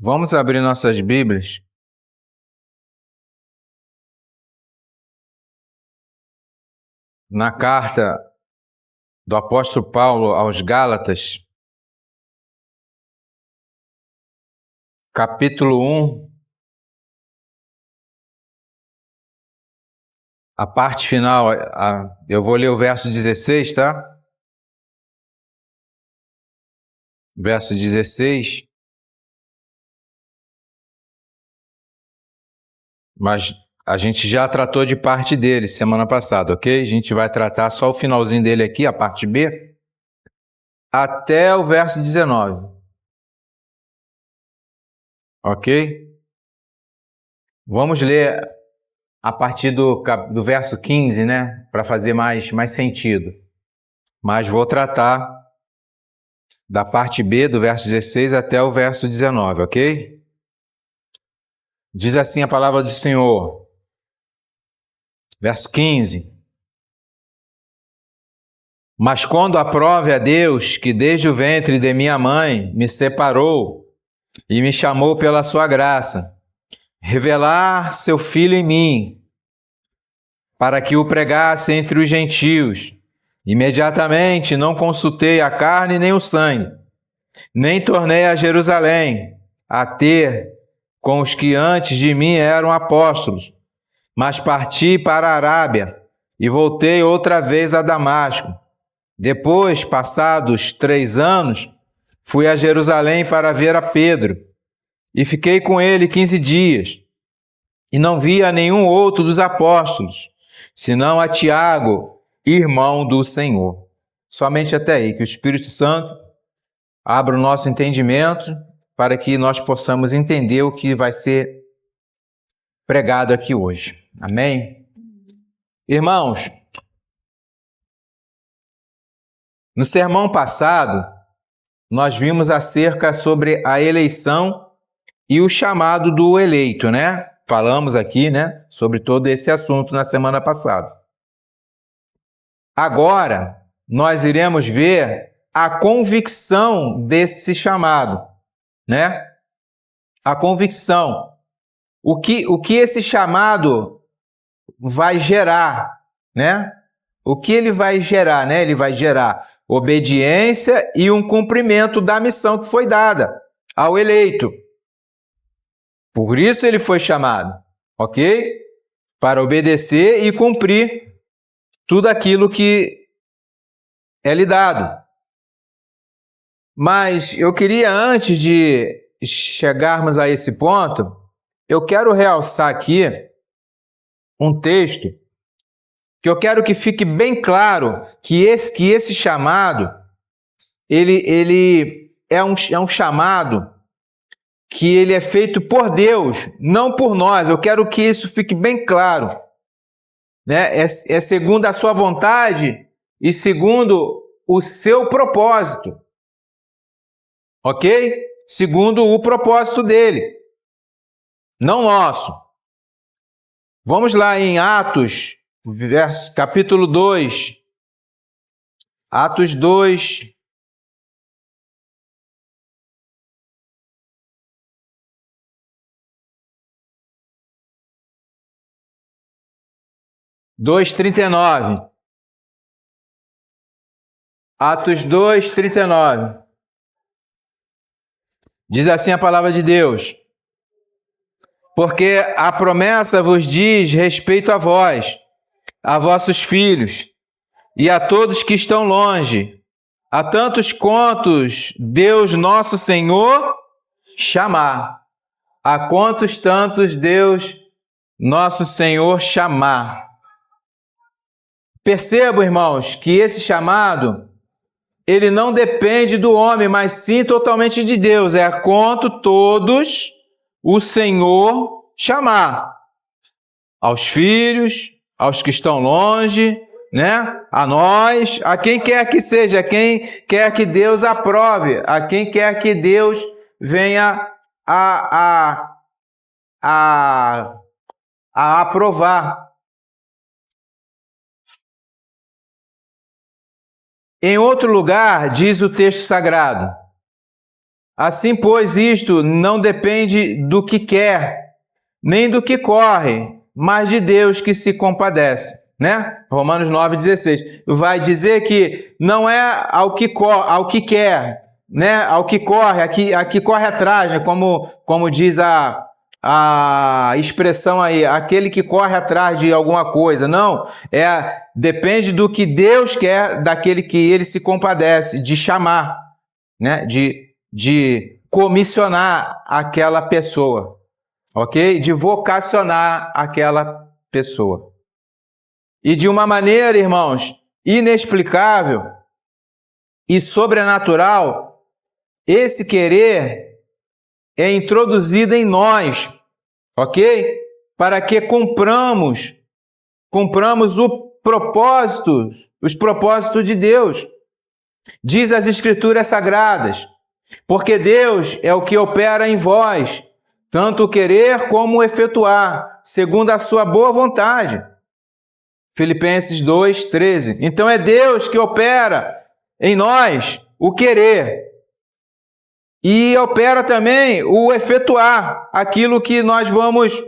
Vamos abrir nossas Bíblias na carta do apóstolo Paulo aos Gálatas, capítulo 1, a parte final, eu vou ler o verso 16, tá? Verso 16. Mas a gente já tratou de parte dele semana passada, ok? A gente vai tratar só o finalzinho dele aqui, a parte B, até o verso 19. Ok? Vamos ler a partir do verso 15, né? Para fazer mais sentido. Mas vou tratar da parte B, do verso 16 até o verso 19, ok? Diz assim a palavra do Senhor. Verso 15. Mas quando aprove a Deus, que desde o ventre de minha mãe me separou e me chamou pela sua graça, revelar seu Filho em mim, para que o pregasse entre os gentios, imediatamente não consultei a carne nem o sangue, nem tornei a Jerusalém a ter com os que antes de mim eram apóstolos, mas parti para a Arábia e voltei outra vez a Damasco. Depois, passados 3 anos, fui a Jerusalém para ver a Pedro e fiquei com ele 15 dias. E não vi a nenhum outro dos apóstolos, senão a Tiago, irmão do Senhor. Somente até aí, que o Espírito Santo abra o nosso entendimento para que nós possamos entender o que vai ser pregado aqui hoje. Amém? Irmãos, no sermão passado, nós vimos acerca sobre a eleição e o chamado do eleito, né? Falamos aqui, né, sobre todo esse assunto na semana passada. Agora, nós iremos ver a convicção desse chamado, né? A convicção. O que esse chamado vai gerar, né? O que ele vai gerar, né? Ele vai gerar obediência e um cumprimento da missão que foi dada ao eleito. Por isso ele foi chamado, ok? Para obedecer e cumprir tudo aquilo que é lhe dado. Mas eu queria, antes de chegarmos a esse ponto, eu quero realçar aqui um texto que eu quero que fique bem claro que esse chamado, ele é um chamado que ele é feito por Deus, não por nós. Eu quero que isso fique bem claro, né? É segundo a sua vontade e segundo o seu propósito, ok? Segundo o propósito dele, não nosso. Vamos lá em Atos, capítulo 2. Atos 2. Dois 39. Atos 2, 39. Diz assim a palavra de Deus: porque a promessa vos diz respeito a vós, a vossos filhos, e a todos que estão longe, a tantos quantos Deus nosso Senhor chamar. A quantos tantos Deus nosso Senhor chamar. Percebam, irmãos, que esse chamado, ele não depende do homem, mas sim totalmente de Deus. É a quanto todos o Senhor chamar. Aos filhos, aos que estão longe, né? A nós, a quem quer que seja, a quem quer que Deus aprove, a quem quer que Deus venha a aprovar. Em outro lugar, diz o texto sagrado: Assim, pois, isto não depende do que quer, nem do que corre, mas de Deus que se compadece, né? Romanos 9,16. Vai dizer que não é ao que quer, né? Ao que corre, a que corre atrás, né? Como diz a expressão aí, aquele que corre atrás de alguma coisa. Não, depende do que Deus quer, daquele que ele se compadece, de chamar, né? De comissionar aquela pessoa, ok? De vocacionar aquela pessoa. E de uma maneira, irmãos, inexplicável e sobrenatural, esse querer é introduzido em nós, ok? Para que cumpramos os propósitos de Deus. Diz as Escrituras Sagradas, porque Deus é o que opera em vós, tanto o querer como o efetuar, segundo a sua boa vontade. Filipenses 2:13. Então é Deus que opera em nós o querer e opera também o efetuar, aquilo que nós vamos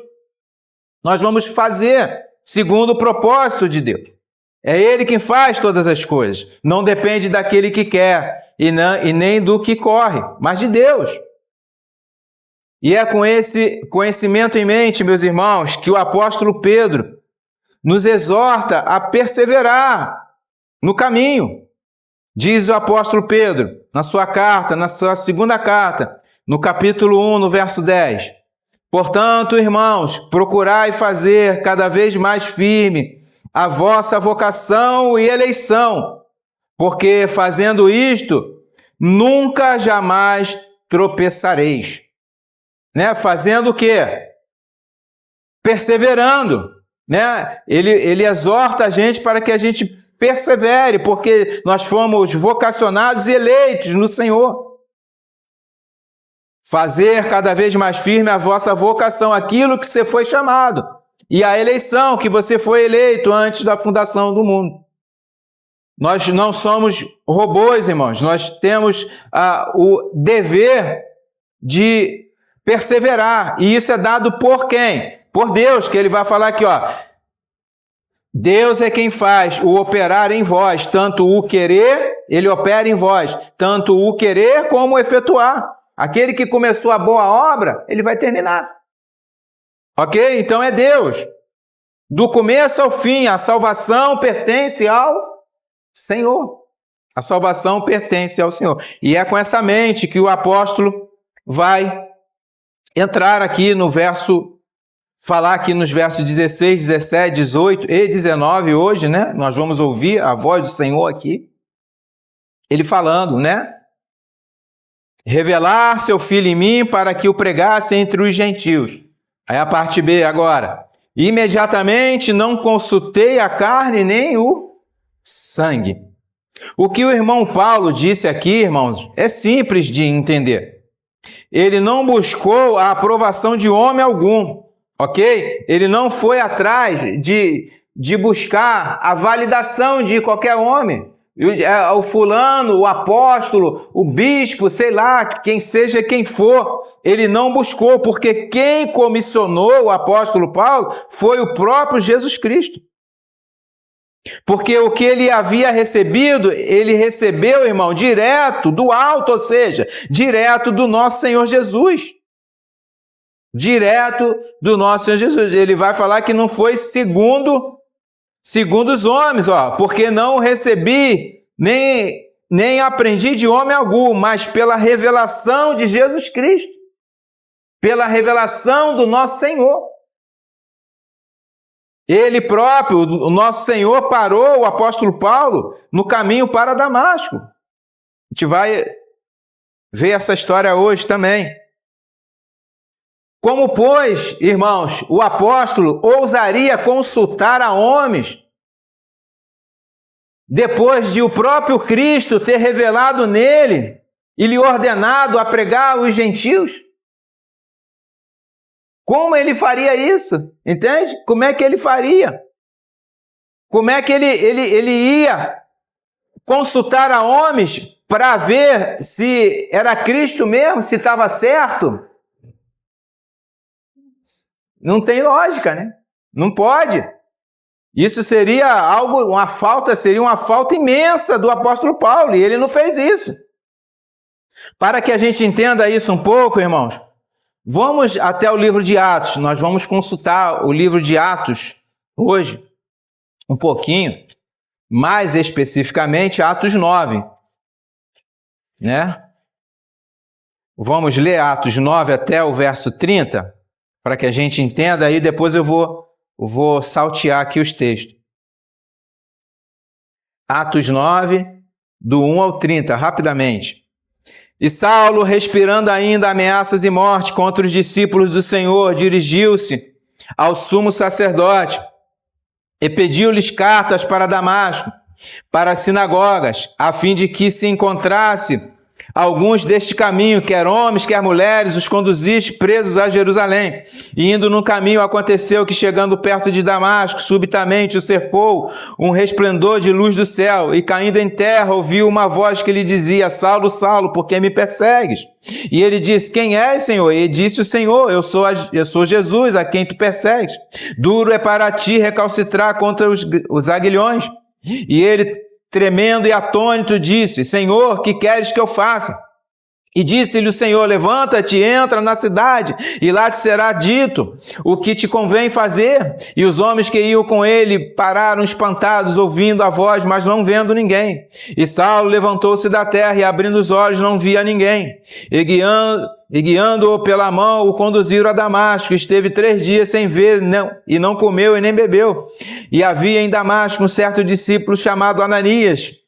fazer segundo o propósito de Deus. É Ele quem faz todas as coisas. Não depende daquele que quer e nem do que corre, mas de Deus. E é com esse conhecimento em mente, meus irmãos, que o apóstolo Pedro nos exorta a perseverar no caminho. Diz o apóstolo Pedro, na sua carta, na sua segunda carta, no capítulo 1, no verso 10. Portanto, irmãos, procurai fazer cada vez mais firme a vossa vocação e eleição, porque fazendo isto, nunca jamais tropeçareis. Né? Fazendo o quê? Perseverando. Né? Ele exorta a gente para que a gente persevere, porque nós fomos vocacionados e eleitos no Senhor. Fazer cada vez mais firme a vossa vocação, aquilo que você foi chamado. E a eleição, que você foi eleito antes da fundação do mundo. Nós não somos robôs, irmãos. Nós temos o dever de perseverar. E isso é dado por quem? Por Deus, que ele vai falar aqui, ó. Deus é quem faz o operar em vós, tanto o querer, ele opera em vós, tanto o querer como o efetuar. Aquele que começou a boa obra, ele vai terminar. Ok? Então é Deus. Do começo ao fim, a salvação pertence ao Senhor. A salvação pertence ao Senhor. E é com essa mente que o apóstolo vai entrar aqui no verso, falar aqui nos versos 16, 17, 18 e 19 hoje, né? Nós vamos ouvir a voz do Senhor aqui. Ele falando, né? Revelar seu Filho em mim para que o pregasse entre os gentios. Aí a parte B agora. Imediatamente não consultei a carne nem o sangue. O que o irmão Paulo disse aqui, irmãos, é simples de entender. Ele não buscou a aprovação de homem algum, ok? Ele não foi atrás de buscar a validação de qualquer homem. O fulano, o apóstolo, o bispo, sei lá, quem seja quem for, ele não buscou, porque quem comissionou o apóstolo Paulo foi o próprio Jesus Cristo. Porque o que ele havia recebido, ele recebeu, irmão, direto do alto, ou seja, direto do nosso Senhor Jesus. Direto do nosso Senhor Jesus. Ele vai falar que não foi segundo os homens, ó, porque não recebi, nem aprendi de homem algum, mas pela revelação de Jesus Cristo, pela revelação do nosso Senhor. Ele próprio, o nosso Senhor, parou o apóstolo Paulo no caminho para Damasco. A gente vai ver essa história hoje também. Como, pois, irmãos, o apóstolo ousaria consultar a homens depois de o próprio Cristo ter revelado nele e lhe ordenado a pregar aos gentios? Como ele faria isso? Entende? Como é que ele faria? Como é que ele ia consultar a homens para ver se era Cristo mesmo, se estava certo. Não tem lógica, né? Não pode. Isso seria seria uma falta imensa do apóstolo Paulo, e ele não fez isso. Para que a gente entenda isso um pouco, irmãos, vamos até o livro de Atos. Nós vamos consultar o livro de Atos hoje, um pouquinho, mais especificamente Atos 9, né? Vamos ler Atos 9 até o verso 30, para que a gente entenda, aí depois eu vou saltear aqui os textos. Atos 9, do 1 ao 30, rapidamente. E Saulo, respirando ainda ameaças e morte contra os discípulos do Senhor, dirigiu-se ao sumo sacerdote e pediu-lhes cartas para Damasco, para as sinagogas, a fim de que se encontrasse alguns deste caminho, quer homens, quer mulheres, os conduziste presos a Jerusalém. E indo no caminho, aconteceu que, chegando perto de Damasco, subitamente o cercou um resplendor de luz do céu, e caindo em terra, ouviu uma voz que lhe dizia: Saulo, Saulo, por que me persegues? E ele disse: Quem és, Senhor? E disse o Senhor: Eu sou Jesus, a quem tu persegues. Duro é para ti recalcitrar contra os aguilhões. E ele, tremendo e atônito, disse: Senhor, que queres que eu faça? E disse-lhe o Senhor: Levanta-te, entra na cidade, e lá te será dito o que te convém fazer. E os homens que iam com ele pararam espantados, ouvindo a voz, mas não vendo ninguém. E Saulo levantou-se da terra e, abrindo os olhos, não via ninguém. E guiando-o pela mão, o conduziram a Damasco. Esteve 3 dias sem ver, e não comeu e nem bebeu. E havia em Damasco um certo discípulo chamado Ananias.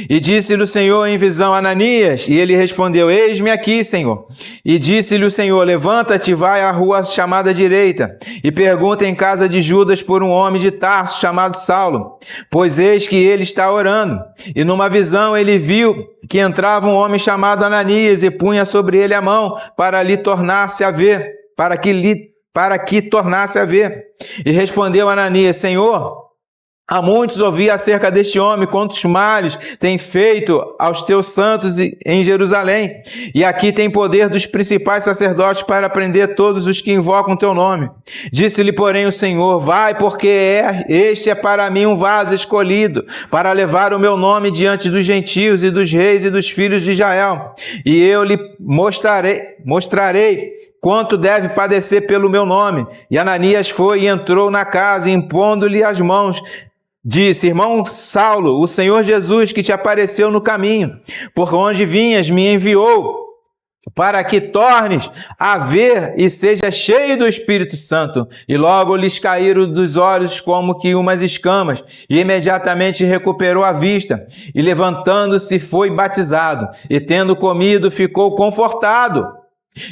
E disse-lhe o Senhor em visão: Ananias. E ele respondeu: Eis-me aqui, Senhor. E disse-lhe o Senhor: Levanta-te, vai à rua chamada direita, e pergunta em casa de Judas por um homem de Tarso chamado Saulo, pois eis que ele está orando. E numa visão ele viu que entrava um homem chamado Ananias e punha sobre ele a mão para que tornasse a ver. E respondeu Ananias: Senhor, há muitos ouvi acerca deste homem, quantos males tem feito aos teus santos em Jerusalém. E aqui tem poder dos principais sacerdotes para prender todos os que invocam teu nome. Disse-lhe, porém, o Senhor: Vai, porque este é para mim um vaso escolhido, para levar o meu nome diante dos gentios e dos reis e dos filhos de Israel. E eu lhe mostrarei quanto deve padecer pelo meu nome. E Ananias foi e entrou na casa, impondo-lhe as mãos, disse: Irmão Saulo, o Senhor Jesus, que te apareceu no caminho, por onde vinhas, me enviou, para que tornes a ver e seja cheio do Espírito Santo. E logo lhes caíram dos olhos como que umas escamas, e imediatamente recuperou a vista, e levantando-se foi batizado, e tendo comido ficou confortado.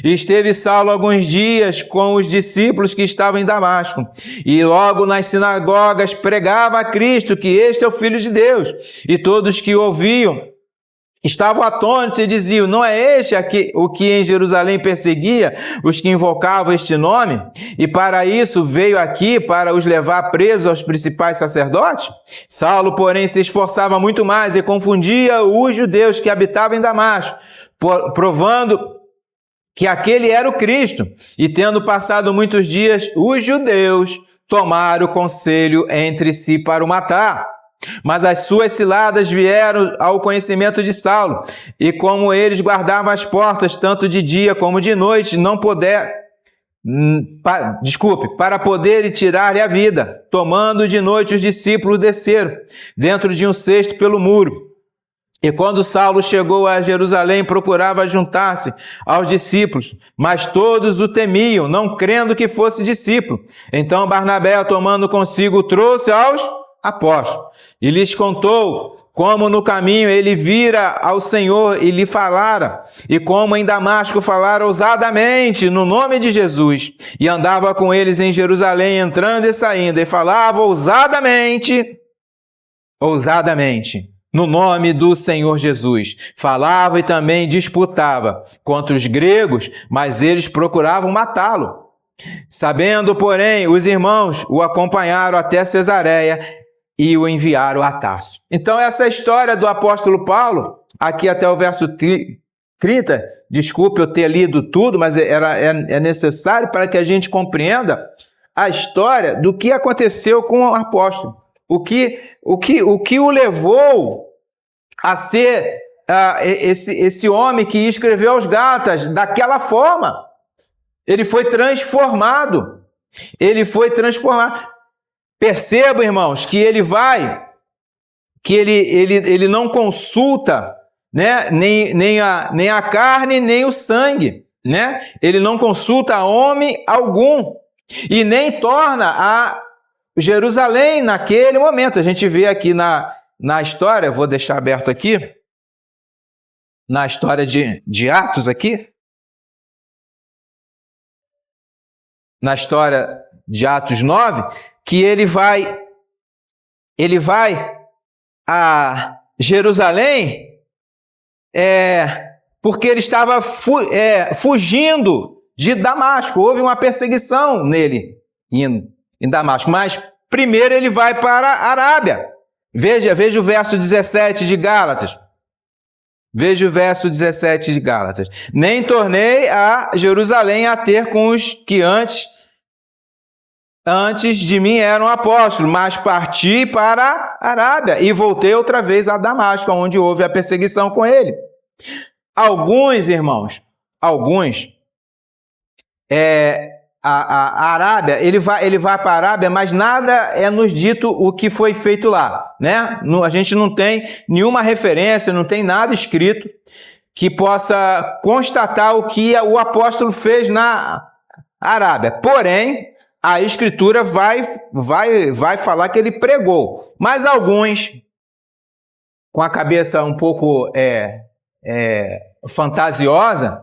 E esteve Saulo alguns dias com os discípulos que estavam em Damasco, e logo nas sinagogas pregava a Cristo, que este é o Filho de Deus. E todos que o ouviam estavam atônitos e diziam: Não é este o que em Jerusalém perseguia os que invocavam este nome? E para isso veio aqui, para os levar presos aos principais sacerdotes? Saulo, porém, se esforçava muito mais e confundia os judeus que habitavam em Damasco, provando que aquele era o Cristo. E tendo passado muitos dias, os judeus tomaram conselho entre si para o matar. Mas as suas ciladas vieram ao conhecimento de Saulo, e como eles guardavam as portas, tanto de dia como de noite, para poderem tirar-lhe a vida. Tomando de noite, os discípulos desceram dentro de um cesto pelo muro. E quando Saulo chegou a Jerusalém, procurava juntar-se aos discípulos, mas todos o temiam, não crendo que fosse discípulo. Então Barnabé, tomando consigo, trouxe aos apóstolos e lhes contou como no caminho ele vira ao Senhor e lhe falara, e como em Damasco falara ousadamente no nome de Jesus, e andava com eles em Jerusalém, entrando e saindo, e falava ousadamente, no nome do Senhor Jesus. Falava e também disputava contra os gregos, mas eles procuravam matá-lo. Sabendo, porém, os irmãos o acompanharam até Cesareia e o enviaram a Tarso. Então, essa é a história do apóstolo Paulo, aqui até o verso 30, desculpe eu ter lido tudo, mas é necessário para que a gente compreenda a história do que aconteceu com o apóstolo. O que o levou a ser esse homem que escreveu aos Gálatas daquela forma. Ele foi transformado. Ele foi transformado. Percebam, irmãos, que ele não consulta, né, nem a carne, nem o sangue, né? Ele não consulta homem algum e nem torna a Jerusalém naquele momento. A gente vê aqui na história, vou deixar aberto aqui, na história de Atos aqui, na história de Atos 9, que ele vai a Jerusalém porque ele estava fugindo de Damasco. Houve uma perseguição nele em Damasco, mas primeiro ele vai para a Arábia. Veja o verso 17 de Gálatas. Veja o verso 17 de Gálatas. Nem tornei a Jerusalém a ter com os que antes de mim eram apóstolos, mas parti para a Arábia e voltei outra vez a Damasco, onde houve a perseguição com ele. Alguns, irmãos, a Arábia, ele vai para a Arábia, mas nada é nos dito o que foi feito lá, né? A gente não tem nenhuma referência, não tem nada escrito que possa constatar o que o apóstolo fez na Arábia. Porém, a Escritura vai falar que ele pregou. Mas alguns, com a cabeça um pouco fantasiosa,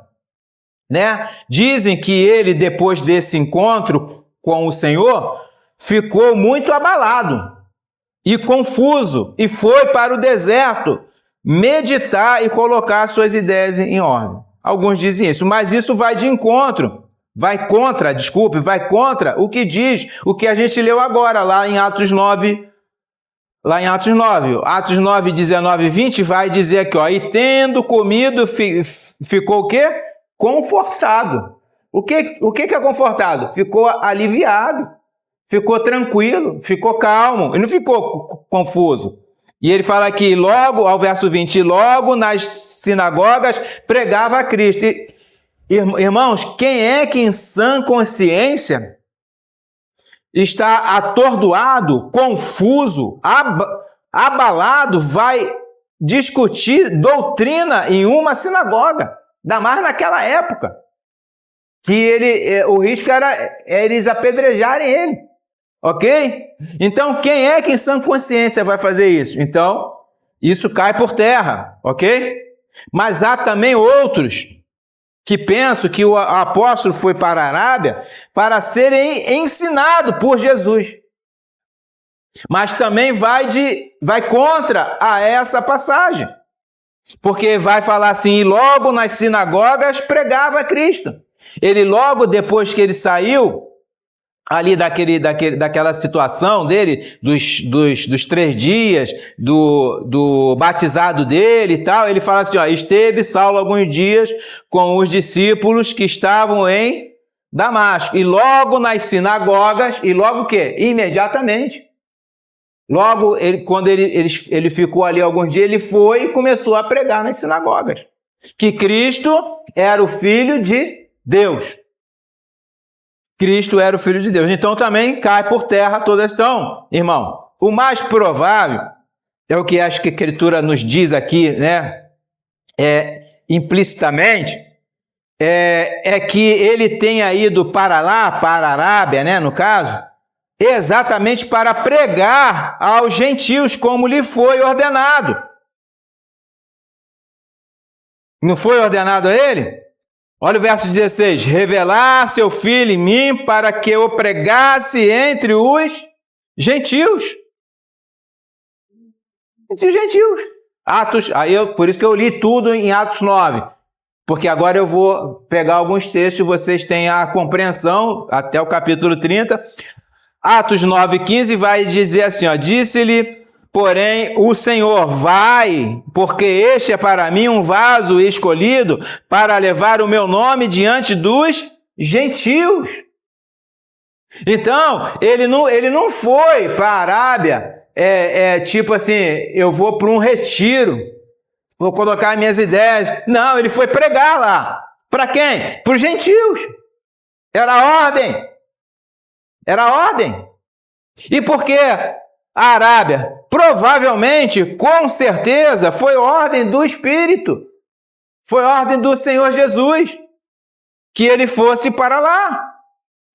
né, dizem que ele, depois desse encontro com o Senhor, ficou muito abalado e confuso e foi para o deserto meditar e colocar suas ideias em ordem. Alguns dizem isso, mas isso vai contra o que diz, o que a gente leu agora, lá em Atos 9, Atos 9, 19 e 20, vai dizer aqui, ó, e tendo comido, ficou o quê? Confortado. O que é confortado? Ficou aliviado, ficou tranquilo, ficou calmo, e não ficou confuso. E ele fala aqui, logo, ao verso 20, logo nas sinagogas pregava a Cristo. Irmãos, quem é que em sã consciência está atordoado, confuso, abalado, vai discutir doutrina em uma sinagoga? Ainda mais naquela época, que o risco era eles apedrejarem ele, ok? Então, quem é que em sã consciência vai fazer isso? Então, isso cai por terra, ok? Mas há também outros que pensam que o apóstolo foi para a Arábia para ser ensinado por Jesus. Mas também vai contra a essa passagem. Porque vai falar assim, e logo nas sinagogas pregava Cristo. Ele logo depois que ele saiu ali daquela situação dele, dos 3 dias, do batizado dele e tal, ele fala assim, ó, esteve Saulo alguns dias com os discípulos que estavam em Damasco. E logo nas sinagogas, e logo o quê? Imediatamente. Logo, quando ele ficou ali alguns dias, ele foi e começou a pregar nas sinagogas. Que Cristo era o Filho de Deus. Cristo era o Filho de Deus. Então também cai por terra toda essa questão, irmão. O mais provável, é o que a Escritura nos diz aqui, né? Implicitamente, é que ele tenha ido para lá, para a Arábia, né, no caso, exatamente para pregar aos gentios, como lhe foi ordenado. Não foi ordenado a ele? Olha o verso 16. Revelar seu Filho em mim para que eu pregasse entre os gentios. Entre os gentios. Por isso que eu li tudo em Atos 9. Porque agora eu vou pegar alguns textos, vocês têm a compreensão, até o capítulo 30. Atos 9,15 vai dizer assim, ó, disse-lhe porém, o Senhor, vai, porque este é para mim um vaso escolhido para levar o meu nome diante dos gentios. Então, ele não foi para a Arábia, tipo assim, eu vou para um retiro, vou colocar minhas ideias. Não, ele foi pregar lá. Para quem? Para os gentios. Era ordem. Era ordem. E por que a Arábia? Provavelmente, com certeza, foi ordem do Espírito. Foi ordem do Senhor Jesus que ele fosse para lá.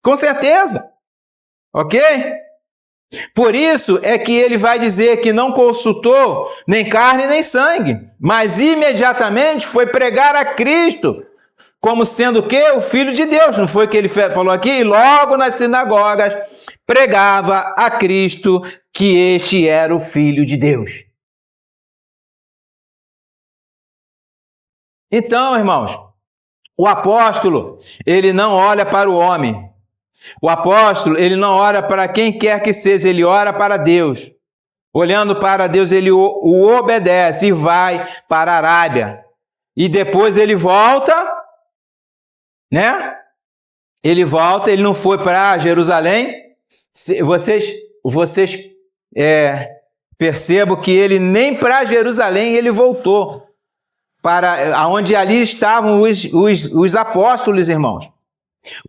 Com certeza. Ok? Por isso é que ele vai dizer que não consultou nem carne nem sangue, mas imediatamente foi pregar a Cristo, como sendo o quê? O Filho de Deus. Não foi o que ele falou aqui? E logo nas sinagogas pregava a Cristo que este era o Filho de Deus. Então, irmãos, o apóstolo, ele não olha para o homem. O apóstolo, ele não ora para quem quer que seja, ele ora para Deus. Olhando para Deus, ele o obedece e vai para a Arábia. E depois ele volta, né? Ele volta, ele não foi para Jerusalém. Vocês percebam que ele nem para Jerusalém ele voltou, para onde ali estavam os apóstolos, irmãos.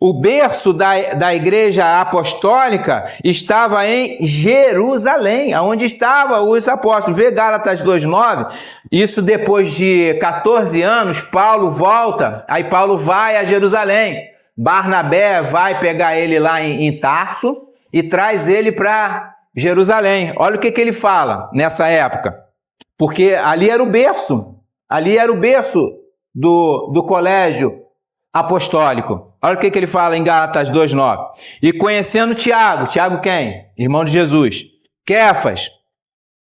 O berço da igreja apostólica estava em Jerusalém, onde estavam os apóstolos. Vê Gálatas 2,9, isso depois de 14 anos, Paulo volta, aí Paulo vai a Jerusalém. Barnabé vai pegar ele lá em Tarso e traz ele para Jerusalém. Olha o que ele fala nessa época, porque ali era o berço do colégio apostólico. Olha o que ele fala em Gálatas 2,9. E conhecendo Tiago quem? Irmão de Jesus. Quefas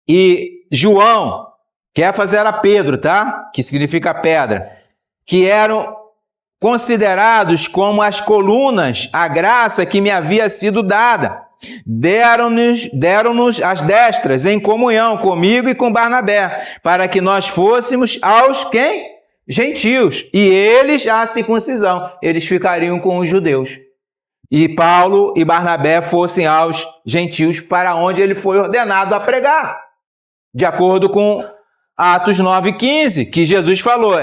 e João. Quefas era Pedro, tá? Que significa pedra. Que eram considerados como as colunas, a graça que me havia sido dada. Deram-nos as destras em comunhão comigo e com Barnabé, para que nós fôssemos aos quem? Gentios, e eles a circuncisão, eles ficariam com os judeus. E Paulo e Barnabé fossem aos gentios, para onde ele foi ordenado a pregar. De acordo com Atos 9,15, que Jesus falou,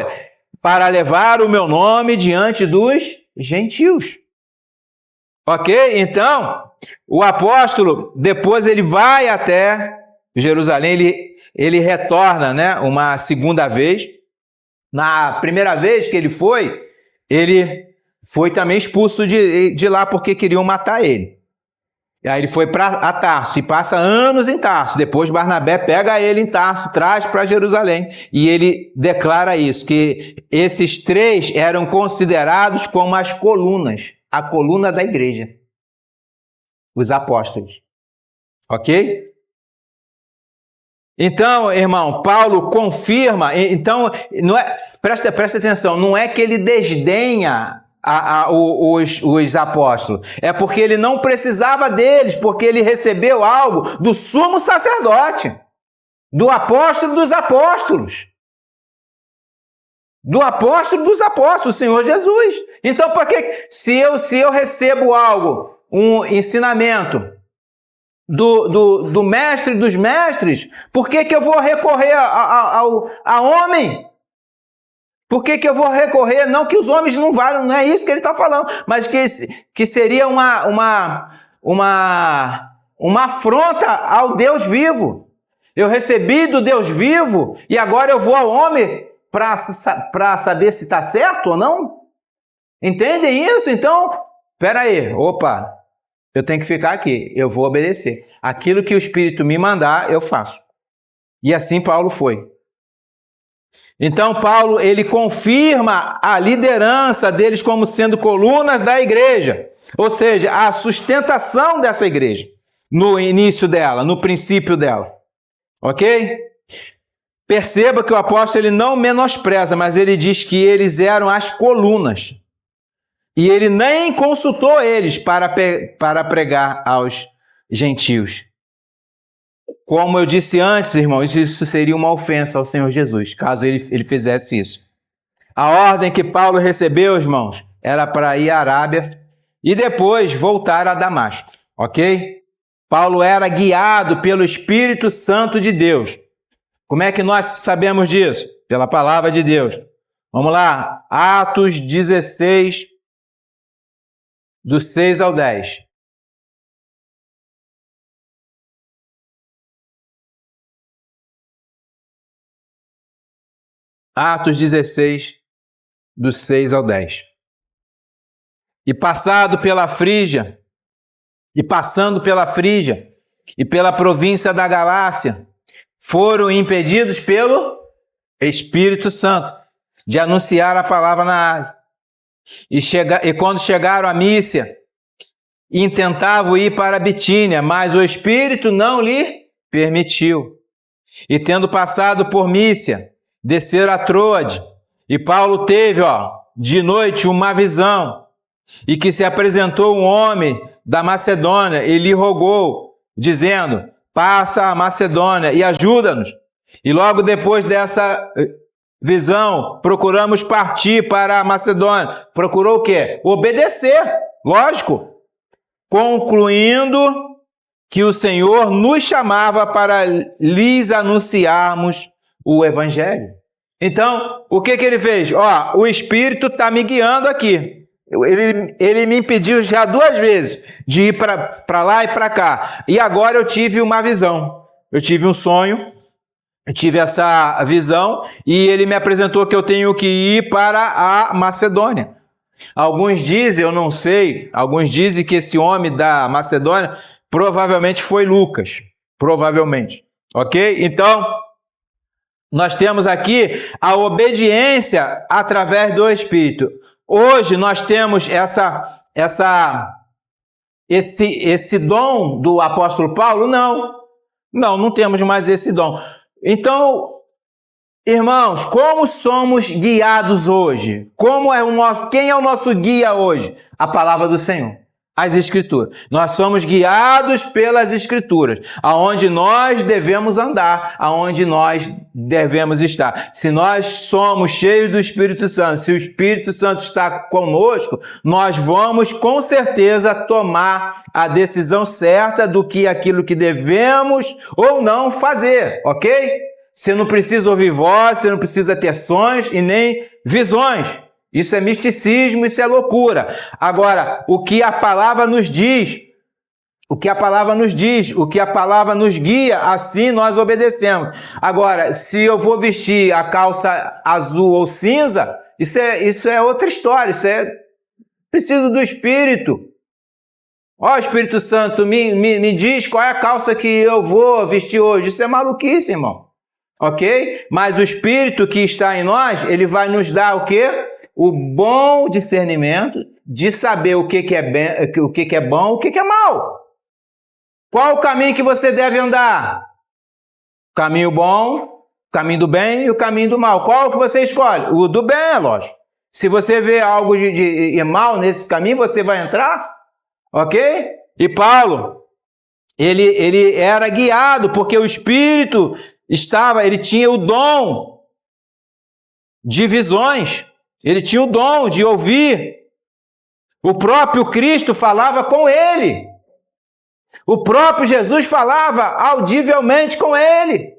para levar o meu nome diante dos gentios. Ok? Então, o apóstolo, depois ele vai até Jerusalém, ele retorna, né, uma segunda vez. Na primeira vez que ele foi também expulso de lá porque queriam matar ele. E aí ele foi para Tarso e passa anos em Tarso. Depois Barnabé pega ele em Tarso, traz para Jerusalém e ele declara isso, que esses três eram considerados como as colunas, a coluna da igreja, os apóstolos. Ok? Então, irmão, Paulo confirma, então, não é, presta atenção, não é que ele desdenha os apóstolos, é porque ele não precisava deles, porque ele recebeu algo do sumo sacerdote, do apóstolo dos apóstolos, o Senhor Jesus. Então, por que, se eu recebo algo, um ensinamento do mestre dos mestres, por que eu vou recorrer a homem? Por que eu vou recorrer? Não que os homens não valham, não é isso que ele está falando, mas que seria uma afronta ao Deus vivo. Eu recebi do Deus vivo e agora eu vou ao homem para saber se está certo ou não? Entendem isso? Então, espera aí, opa, eu tenho que ficar aqui, eu vou obedecer. Aquilo que o Espírito me mandar, eu faço. E assim Paulo foi. Então Paulo, ele confirma a liderança deles como sendo colunas da igreja. Ou seja, a sustentação dessa igreja. No início dela, no princípio dela. Ok? Perceba que o apóstolo ele não menospreza, mas ele diz que eles eram as colunas. E ele nem consultou eles para pregar aos gentios. Como eu disse antes, irmãos, isso seria uma ofensa ao Senhor Jesus, caso ele fizesse isso. A ordem que Paulo recebeu, irmãos, era para ir à Arábia e depois voltar a Damasco, ok? Paulo era guiado pelo Espírito Santo de Deus. Como é que nós sabemos disso? Pela palavra de Deus. Vamos lá, Atos 16, do 6 ao 10. Atos 16, do 6 ao 10. E passando pela Frígia e pela província da Galácia, foram impedidos pelo Espírito Santo de anunciar a palavra na Ásia. E quando chegaram a Mísia, intentavam ir para a Bitínia, mas o Espírito não lhe permitiu. E tendo passado por Mísia, desceram a Troade, e Paulo teve, de noite uma visão, e que se apresentou um homem da Macedônia e lhe rogou, dizendo: passa a Macedônia e ajuda-nos. E logo depois dessa visão, procuramos partir para a Macedônia. Procurou o quê? Obedecer, lógico, concluindo que o Senhor nos chamava para lhes anunciarmos o Evangelho. Então, o que ele fez? O Espírito está me guiando aqui. Ele me impediu já 2 vezes de ir para lá e para cá. E agora eu tive uma visão. Eu tive um sonho, eu tive essa visão e ele me apresentou que eu tenho que ir para a Macedônia. Alguns dizem, eu não sei, alguns dizem que esse homem da Macedônia provavelmente foi Lucas. Provavelmente. Ok? Então, nós temos aqui a obediência através do Espírito. Hoje nós temos esse dom do apóstolo Paulo? Não temos mais esse dom. Então, irmãos, como somos guiados hoje? Quem é o nosso guia hoje? A palavra do Senhor. As Escrituras. Nós somos guiados pelas Escrituras, aonde nós devemos andar, aonde nós devemos estar. Se nós somos cheios do Espírito Santo, se o Espírito Santo está conosco, nós vamos com certeza tomar a decisão certa do que aquilo que devemos ou não fazer, ok? Você não precisa ouvir voz, você não precisa ter sonhos e nem visões. Isso é misticismo, isso é loucura. Agora, o que a palavra nos diz, o que a palavra nos guia, assim nós obedecemos. Agora, se eu vou vestir a calça azul ou cinza, isso é outra história, preciso do Espírito. Espírito Santo, me diz qual é a calça que eu vou vestir hoje. Isso é maluquice, irmão. Ok? Mas o Espírito que está em nós, ele vai nos dar o quê? O bom discernimento de saber o que é bom, o que é mal. Qual o caminho que você deve andar? O caminho bom, o caminho do bem e o caminho do mal. Qual que você escolhe? O do bem, é lógico. Se você vê algo de mal nesse caminho, você vai entrar, ok? E Paulo, ele era guiado porque o Espírito ele tinha o dom de visões. Ele tinha o dom de ouvir. O próprio Cristo falava com ele. O próprio Jesus falava audivelmente com ele.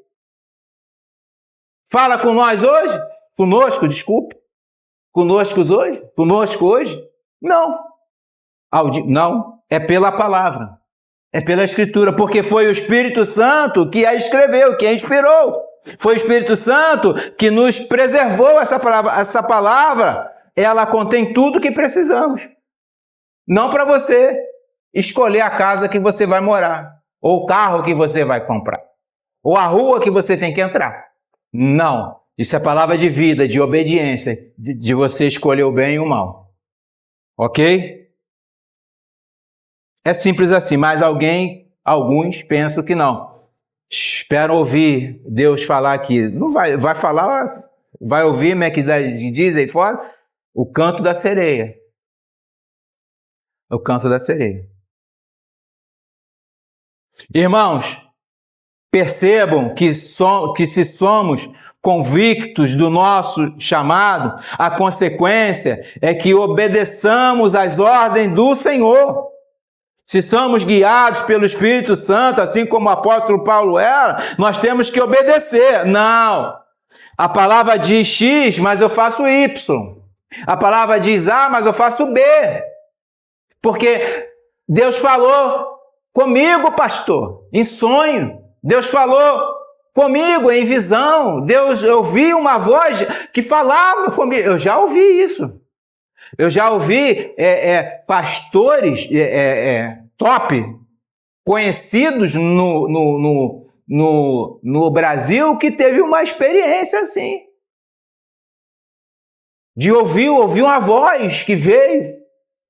Fala com nós hoje? Conosco, desculpe. Conosco hoje? Não. Não. É pela palavra. É pela Escritura. Porque foi o Espírito Santo que a escreveu, que a inspirou. Foi o Espírito Santo que nos preservou essa palavra. Essa palavra, ela contém tudo o que precisamos. Não para você escolher a casa que você vai morar, ou o carro que você vai comprar, ou a rua que você tem que entrar. Não. Isso é palavra de vida, de obediência, de você escolher o bem e o mal. Ok? É simples assim, mas alguns pensam que não. Esperam ouvir Deus falar aqui. Não vai falar, vai ouvir, como é que diz aí fora? O canto da sereia. O canto da sereia. Irmãos, percebam que se somos convictos do nosso chamado, a consequência é que obedeçamos às ordens do Senhor. Se somos guiados pelo Espírito Santo, assim como o apóstolo Paulo era, nós temos que obedecer. Não! A palavra diz X, mas eu faço Y. A palavra diz A, mas eu faço B. Porque Deus falou comigo, pastor, em sonho. Deus falou comigo em visão. Eu ouvi uma voz que falava comigo. Eu já ouvi isso. Eu já ouvi pastores top, conhecidos no Brasil, que teve uma experiência assim. De ouvir uma voz que veio.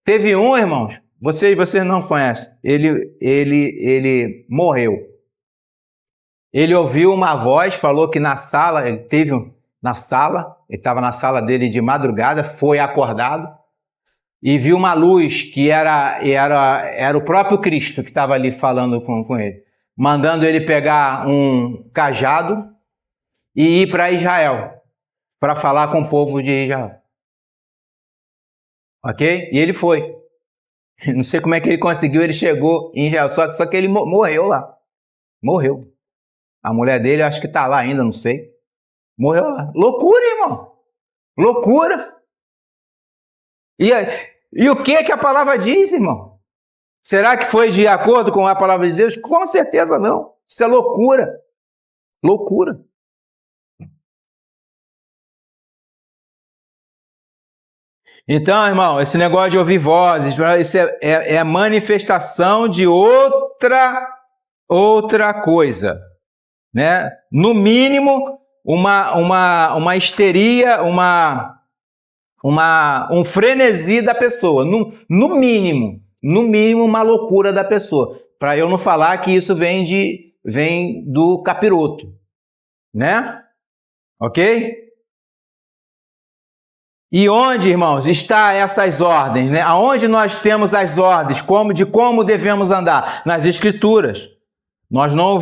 Teve um, irmãos, vocês não conhecem, ele morreu. Ele ouviu uma voz, falou que na sala, ele estava na sala dele de madrugada, foi acordado e viu uma luz que era o próprio Cristo que estava ali falando com ele, mandando ele pegar um cajado e ir para Israel, para falar com o povo de Israel. Ok? E ele foi. Não sei como é que ele conseguiu, ele chegou em Israel, só que ele morreu lá. Morreu. A mulher dele, acho que está lá ainda, não sei. Morreu lá. Loucura, irmão. Loucura. E o que a palavra diz, irmão? Será que foi de acordo com a palavra de Deus? Com certeza não. Isso é loucura. Loucura. Então, irmão, esse negócio de ouvir vozes, isso é manifestação de outra coisa, né? No mínimo, uma histeria, um frenesi da pessoa. No mínimo, uma loucura da pessoa. Para eu não falar que isso vem do capiroto, né? Ok? E onde, irmãos, está essas ordens, né? Aonde nós temos as ordens de como devemos andar? Nas Escrituras. Nós não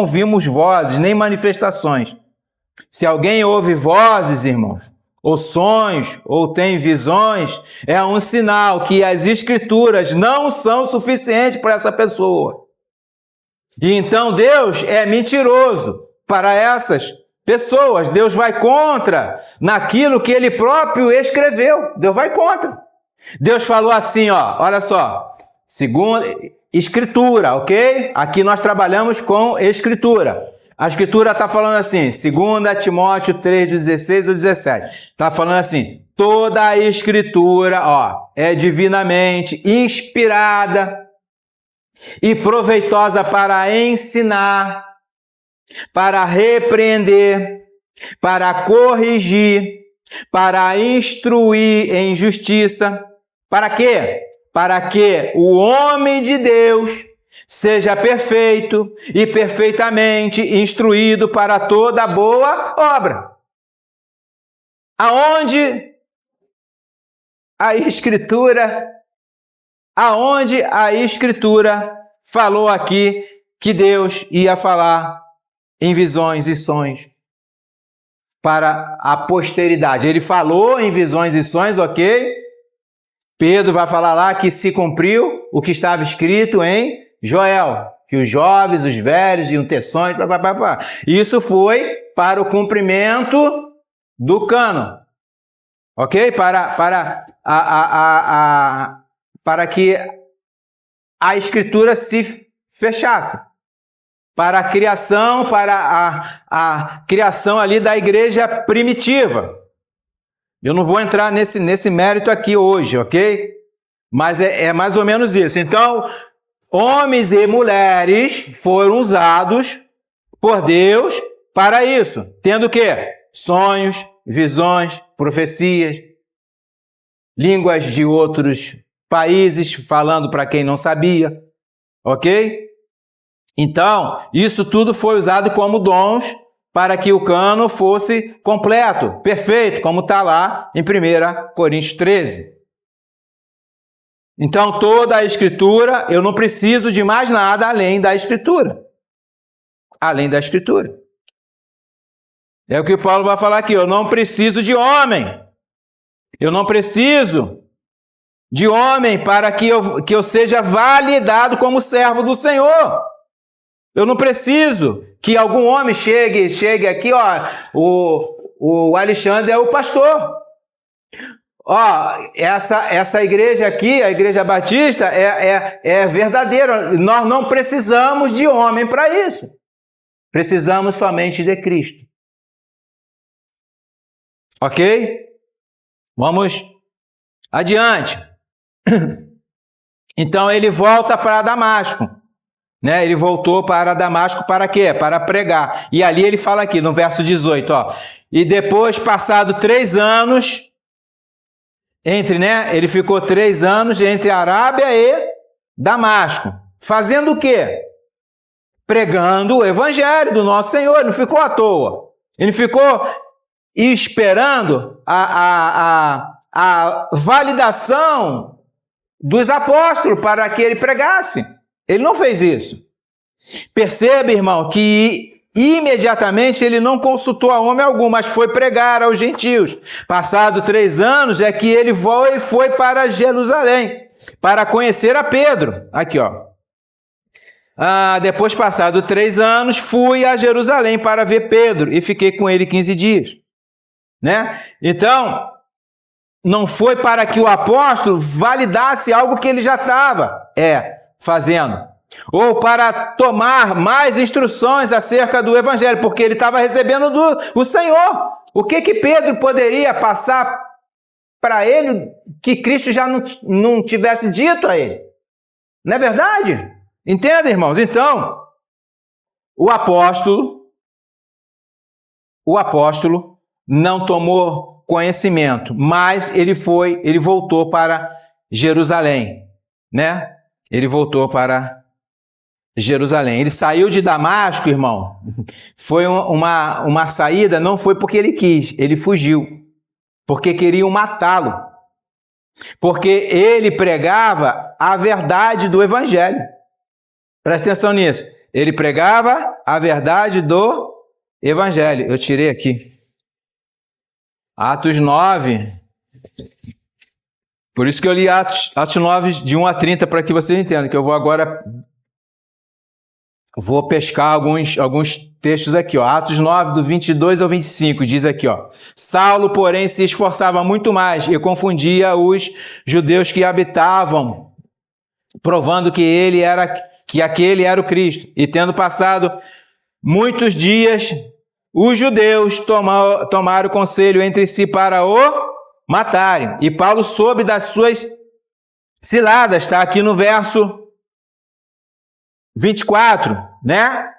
ouvimos vozes, nem manifestações. Se alguém ouve vozes, irmãos, ou sonhos, ou tem visões, é um sinal que as Escrituras não são suficientes para essa pessoa. E então Deus é mentiroso para essas pessoas. Deus vai contra naquilo que Ele próprio escreveu. Deus vai contra. Deus falou assim, olha só, segundo Escritura, ok? Aqui nós trabalhamos com Escritura. A Escritura está falando assim, 2 Timóteo 3, 16 ou 17. Está falando assim, toda a Escritura, é divinamente inspirada e proveitosa para ensinar, para repreender, para corrigir, para instruir em justiça. Para quê? Para que o homem de Deus seja perfeito e perfeitamente instruído para toda boa obra. Aonde a Escritura falou aqui que Deus ia falar em visões e sonhos para a posteridade. Ele falou em visões e sonhos, ok? Pedro vai falar lá que se cumpriu o que estava escrito em Joel, que os jovens, os velhos iam ter sonhos, Isso foi para o cumprimento do cânon, ok? Para que a Escritura se fechasse. Para a criação, a criação ali da igreja primitiva. Eu não vou entrar nesse mérito aqui hoje, ok? Mas é mais ou menos isso. Então, homens e mulheres foram usados por Deus para isso. Tendo o quê? Sonhos, visões, profecias, línguas de outros países, falando para quem não sabia, ok? Então, isso tudo foi usado como dons para que o cânon fosse completo, perfeito, como está lá em 1 Coríntios 13. Então, toda a Escritura, eu não preciso de mais nada além da Escritura. além da Escritura. É o que Paulo vai falar aqui, eu não preciso de homem. Eu não preciso de homem para que eu seja validado como servo do Senhor. Eu não preciso que algum homem chegue aqui, ó, o Alexandre é o pastor. Ó, essa igreja aqui, a Igreja Batista, é verdadeira. Nós não precisamos de homem para isso. Precisamos somente de Cristo. Ok? Vamos adiante. Então ele volta para Damasco. Né? Ele voltou para Damasco para quê? Para pregar. E ali ele fala aqui no verso 18, ó. E depois, passado 3 anos, ele ficou 3 anos entre Arábia e Damasco. Fazendo o quê? Pregando o evangelho do nosso Senhor. Ele não ficou à toa. Ele ficou esperando a validação dos apóstolos para que ele pregasse. Ele não fez isso. Perceba, irmão, que imediatamente ele não consultou a homem algum, mas foi pregar aos gentios. Passado 3 anos é que ele foi para Jerusalém, para conhecer a Pedro. Aqui, ó. Depois, passado 3 anos, fui a Jerusalém para ver Pedro e fiquei com ele 15 dias. Né? Então, não foi para que o apóstolo validasse algo que ele já estava fazendo, ou para tomar mais instruções acerca do evangelho, porque ele estava recebendo do Senhor. O que Pedro poderia passar para ele que Cristo já não tivesse dito a ele? Não é verdade? Entende, irmãos? Então, o apóstolo não tomou conhecimento, mas ele voltou para Jerusalém, né? Ele voltou para Jerusalém. Ele saiu de Damasco, irmão. Foi uma saída, não foi porque ele quis, ele fugiu, porque queriam matá-lo. Porque ele pregava a verdade do evangelho. Presta atenção nisso. Ele pregava a verdade do evangelho. Eu tirei aqui. Atos 9. Por isso que eu li Atos 9, de 1 a 30, para que vocês entendam, que eu vou pescar alguns textos aqui, ó. Atos 9, do 22 ao 25, diz aqui, ó. Saulo, porém, se esforçava muito mais e confundia os judeus que habitavam, provando que aquele era o Cristo. E tendo passado muitos dias, os judeus tomaram conselho entre si para o matarem. E Paulo soube das suas ciladas, está aqui no verso 24, né?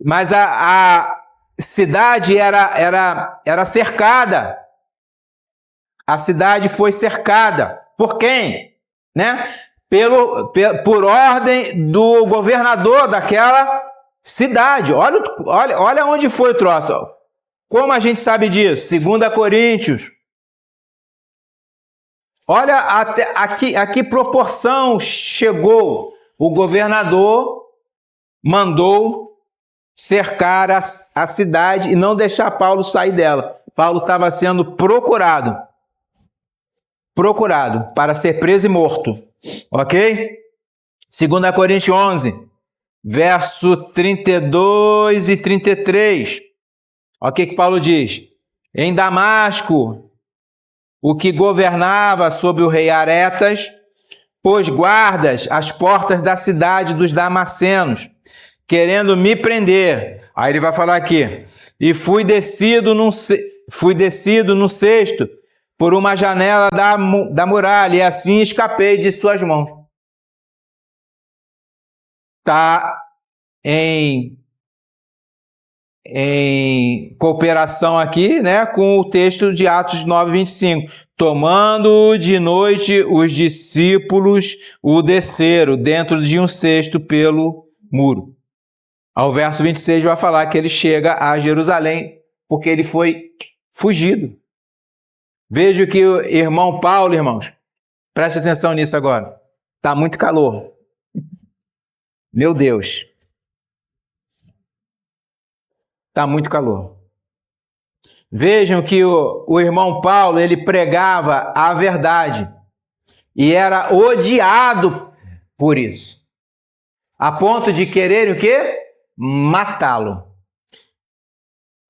Mas a cidade era cercada. A cidade foi cercada. Por quem? Né? Por ordem do governador daquela cidade. Olha onde foi o troço. Como a gente sabe disso? 2 Coríntios. Olha a que proporção chegou. O governador mandou cercar a cidade e não deixar Paulo sair dela. Paulo estava sendo procurado para ser preso e morto. Ok? 2 Coríntios 11, verso 32 e 33. Olha o que Paulo diz. Em Damasco, o que governava sobre o rei Aretas, pôs guardas às portas da cidade dos Damascenos, querendo me prender. Aí ele vai falar aqui. E fui descido no cesto por uma janela da muralha, e assim escapei de suas mãos. Está em cooperação aqui, né, com o texto de Atos 9, 25. Tomando de noite, os discípulos o desceram dentro de um cesto pelo muro. Ao verso 26 vai falar que ele chega a Jerusalém porque ele foi fugido. Veja que o irmão Paulo, irmãos, preste atenção nisso agora. Está muito calor. Meu Deus. Está muito calor. Vejam que o irmão Paulo, ele pregava a verdade e era odiado por isso, a ponto de quererem o quê? Matá-lo.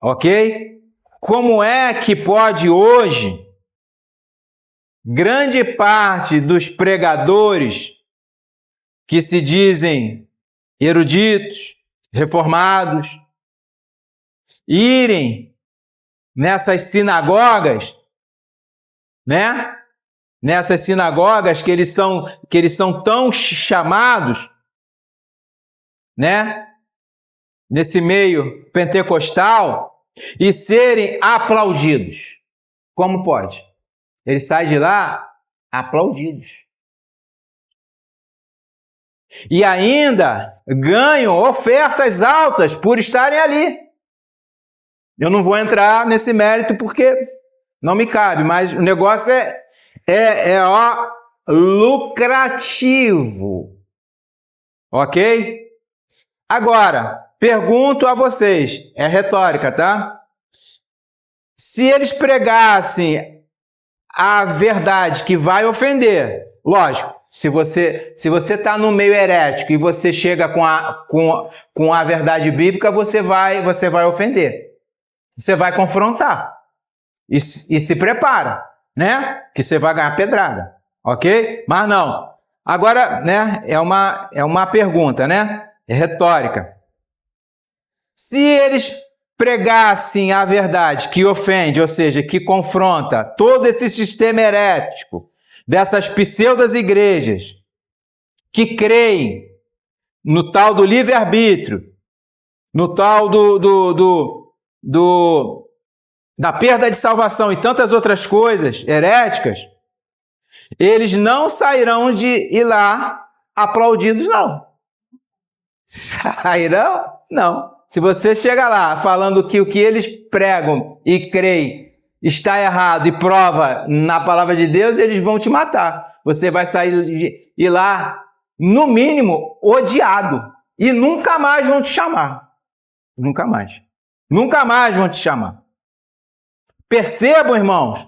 Ok? Como é que pode hoje grande parte dos pregadores que se dizem eruditos, reformados, irem nessas sinagogas, né? Nessas sinagogas que eles são tão chamados, né? Nesse meio pentecostal, e serem aplaudidos. Como pode? Eles saem de lá aplaudidos. E ainda ganham ofertas altas por estarem ali. Eu não vou entrar nesse mérito porque não me cabe, mas o negócio é lucrativo. Ok? Agora, pergunto a vocês, é retórica, tá? Se eles pregassem a verdade que vai ofender, lógico, se você está no meio herético e você chega com a verdade bíblica, você vai ofender. Você vai confrontar. E se prepara, né? Que você vai ganhar pedrada, ok? Mas não. Agora, né? É uma pergunta, né? É retórica. Se eles pregassem a verdade que ofende, ou seja, que confronta todo esse sistema herético dessas pseudas igrejas que creem no tal do livre-arbítrio, no tal da perda de salvação e tantas outras coisas heréticas, eles não sairão de ir lá aplaudidos, não. Sairão? Não. Se você chega lá falando que o que eles pregam e creem está errado e prova na palavra de Deus, eles vão te matar. Você vai sair de ir lá, no mínimo, odiado. E nunca mais vão te chamar. Nunca mais. Nunca mais vão te chamar. Percebam, irmãos,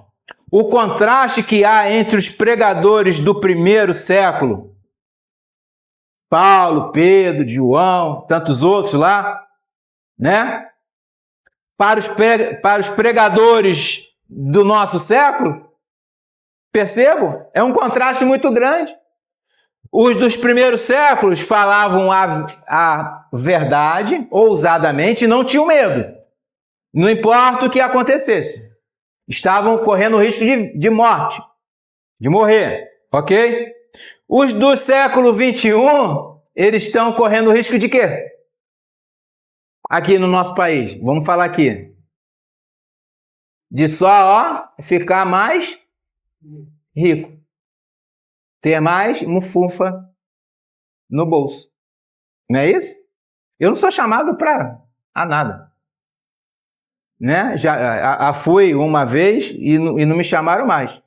o contraste que há entre os pregadores do primeiro século, Paulo, Pedro, João, tantos outros lá, né? Para os pregadores do nosso século, percebam? É um contraste muito grande. Os dos primeiros séculos falavam a verdade ousadamente e não tinham medo. Não importa o que acontecesse. Estavam correndo o risco de morte, de morrer, ok? Os do século 21, eles estão correndo o risco de quê? Aqui no nosso país, vamos falar aqui. De só, ficar mais rico. Ter mais mufufa no bolso. Não é isso? Eu não sou chamado para nada. Né? Já fui uma vez e não me chamaram mais.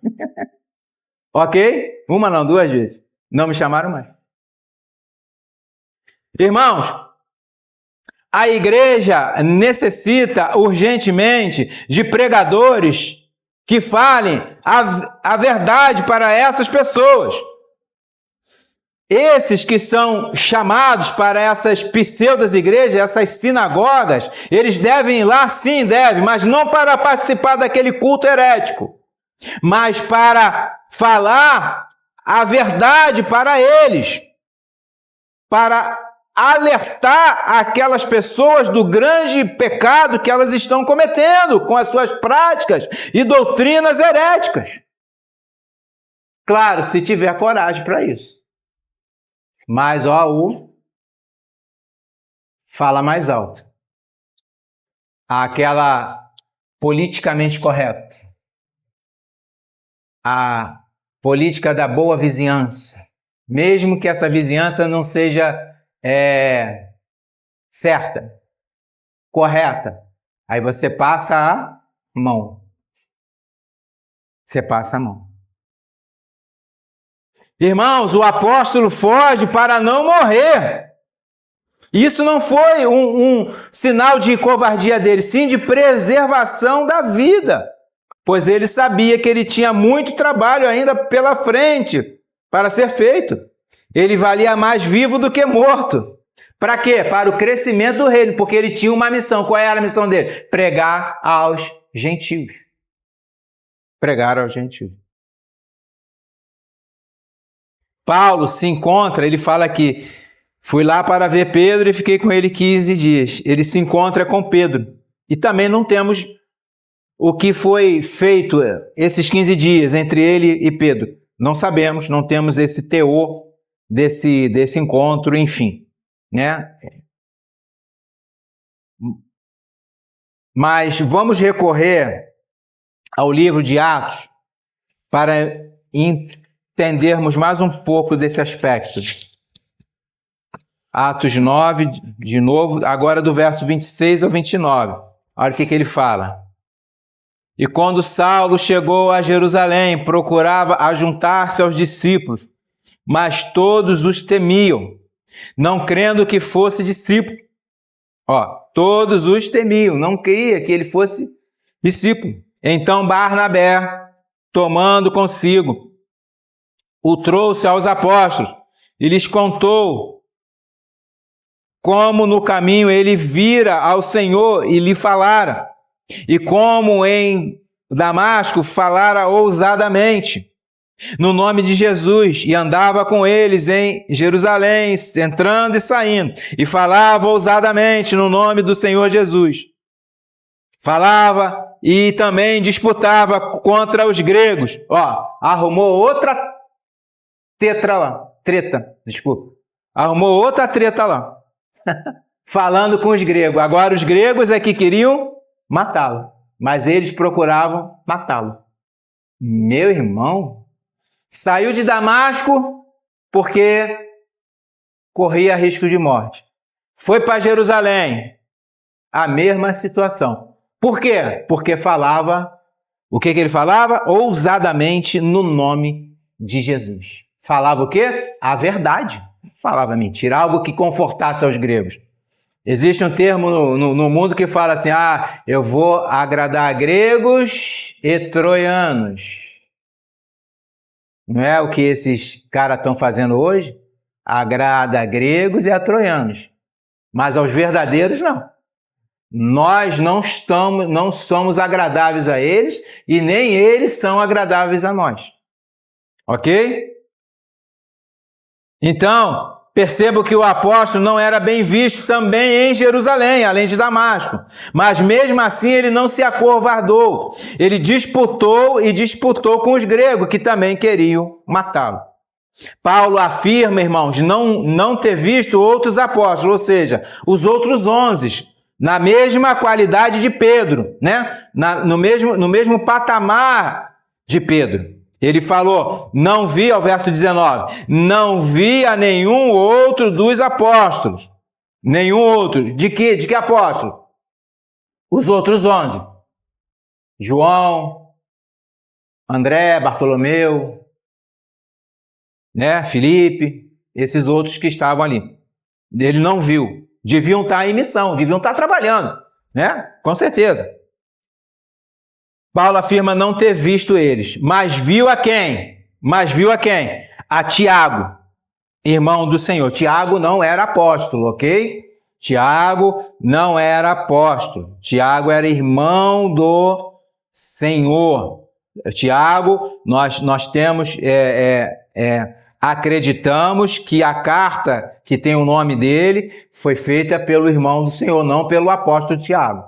Ok? Uma não, 2 vezes. Não me chamaram mais. Irmãos, a igreja necessita urgentemente de pregadores que falem a verdade para essas pessoas. Esses que são chamados para essas pseudas igrejas, essas sinagogas, eles devem ir lá, sim, devem, mas não para participar daquele culto herético, mas para falar a verdade para eles, para alertar aquelas pessoas do grande pecado que elas estão cometendo com as suas práticas e doutrinas heréticas. Claro, se tiver coragem para isso. Mas, fala mais alto. Aquela politicamente correta. A política da boa vizinhança. Mesmo que essa vizinhança não seja certa, correta. Aí você passa a mão. Você passa a mão. Irmãos, o apóstolo foge para não morrer. Isso não foi um sinal de covardia dele, sim de preservação da vida, pois ele sabia que ele tinha muito trabalho ainda pela frente para ser feito. Ele valia mais vivo do que morto. Para quê? Para o crescimento do reino, porque ele tinha uma missão. Qual era a missão dele? Pregar aos gentios. Pregar aos gentios. Paulo se encontra, ele fala que fui lá para ver Pedro e fiquei com ele 15 dias. Ele se encontra com Pedro. E também não temos o que foi feito esses 15 dias entre ele e Pedro. Não sabemos, não temos esse teor desse encontro, enfim, né? Mas vamos recorrer ao livro de Atos para entendermos mais um pouco desse aspecto. Atos 9, de novo, agora do verso 26 ao 29. Olha o que ele fala. E quando Saulo chegou a Jerusalém, procurava ajuntar-se aos discípulos, mas todos os temiam, não crendo que fosse discípulo. Todos os temiam, não cria que ele fosse discípulo. Então Barnabé, tomando consigo, o trouxe aos apóstolos e lhes contou como no caminho ele vira ao Senhor e lhe falara, e como em Damasco falara ousadamente no nome de Jesus, e andava com eles em Jerusalém, entrando e saindo, e falava ousadamente no nome do Senhor Jesus. Falava e também disputava contra os gregos. Arrumou outra Arrumou outra treta lá. Falando com os gregos. Agora os gregos é que queriam matá-lo, mas eles procuravam matá-lo. Meu irmão, saiu de Damasco porque corria risco de morte. Foi para Jerusalém, a mesma situação. Por quê? Porque falava, o que ele falava? Ousadamente no nome de Jesus. Falava o quê? A verdade. Falava mentira, algo que confortasse aos gregos. Existe um termo no mundo que fala assim, eu vou agradar gregos e troianos. Não é o que esses caras estão fazendo hoje? Agrada a gregos e a troianos. Mas aos verdadeiros, não. Nós não somos agradáveis a eles e nem eles são agradáveis a nós. Ok? Então, percebo que o apóstolo não era bem visto também em Jerusalém, além de Damasco. Mas mesmo assim ele não se acovardou. Ele disputou com os gregos, que também queriam matá-lo. Paulo afirma, irmãos, não ter visto outros apóstolos, ou seja, os outros 11, na mesma qualidade de Pedro, né? No mesmo patamar de Pedro. Ele falou, não vi, ao verso 19, não vi a nenhum outro dos apóstolos. Nenhum outro. De que apóstolo? Os outros 11. João, André, Bartolomeu, né? Filipe, esses outros que estavam ali. Ele não viu. Deviam estar em missão, deviam estar trabalhando, né? Com certeza. Paulo afirma não ter visto eles, mas viu a quem? A Tiago, irmão do Senhor. Tiago não era apóstolo, ok? Tiago não era apóstolo. Tiago era irmão do Senhor. Tiago, nós temos, acreditamos que a carta que tem o nome dele foi feita pelo irmão do Senhor, não pelo apóstolo Tiago.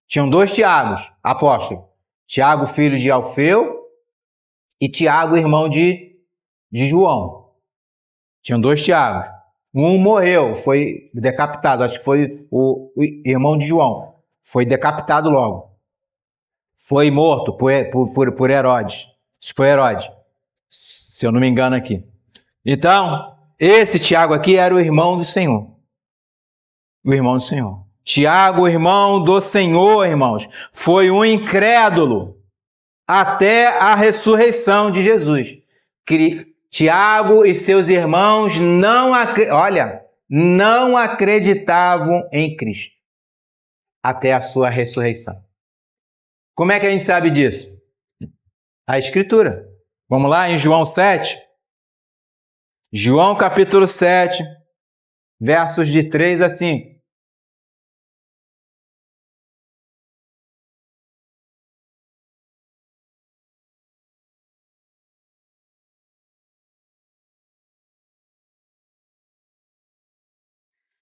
Tinham 2 Tiagos, apóstolo. Tiago, filho de Alfeu, e Tiago, irmão de João. Tinham 2 Tiagos. Um morreu, foi decapitado, acho que foi o irmão de João. Foi decapitado logo. Foi morto por Herodes. Acho que foi Herodes, se eu não me engano aqui. Então, esse Tiago aqui era o irmão do Senhor. O irmão do Senhor. Tiago, irmão do Senhor, irmãos, foi um incrédulo até a ressurreição de Jesus. Tiago e seus irmãos não acreditavam. Olha, não acreditavam em Cristo até a sua ressurreição. Como é que a gente sabe disso? A Escritura. Vamos lá em João 7. João capítulo 7, versos de 3 a 5.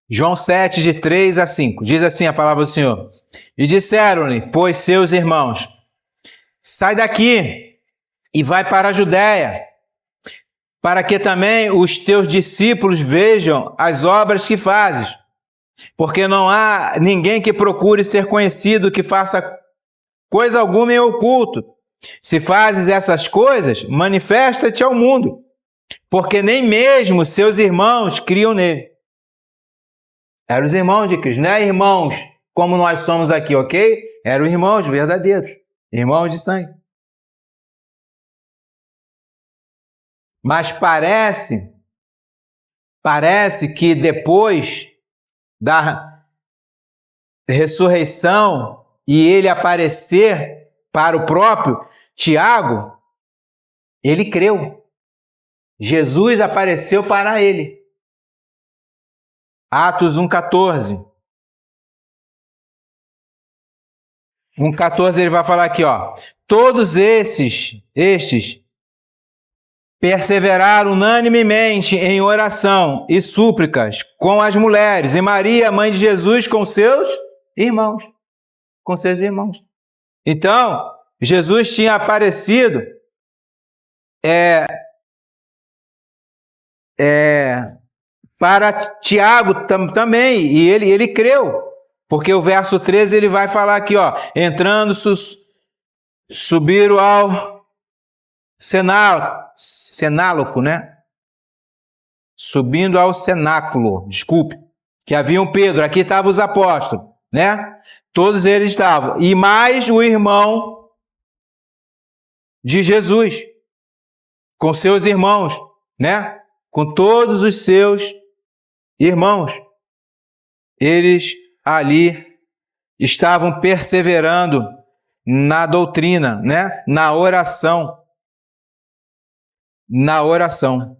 João 7, de 3 a 5. Diz assim a palavra do Senhor. E disseram-lhe, pois, seus irmãos, sai daqui e vai para a Judéia, para que também os teus discípulos vejam as obras que fazes. Porque não há ninguém que procure ser conhecido, que faça coisa alguma em oculto. Se fazes essas coisas, manifesta-te ao mundo, porque nem mesmo seus irmãos criam nele. Eram os irmãos de Cristo, não é irmãos como nós somos aqui, ok? Eram irmãos verdadeiros, irmãos de sangue. Mas parece que depois da ressurreição e ele aparecer para o próprio Tiago, ele creu. Jesus apareceu para ele. Atos 1,14. 1,14 ele vai falar aqui, ó. Todos estes perseveraram unanimemente em oração e súplicas com as mulheres, e Maria, mãe de Jesus, com seus irmãos. Com seus irmãos. Então, Jesus tinha aparecido para Tiago também, e ele creu, porque o verso 13 ele vai falar aqui, ó, entrando, subiram ao cenáculo, né? Subindo ao cenáculo, desculpe, que havia um Pedro, aqui estavam os apóstolos, né? Todos eles estavam, e mais o irmão de Jesus, com seus irmãos, né? Com todos os seus irmãos, eles ali estavam perseverando na doutrina, né? Na oração. Na oração.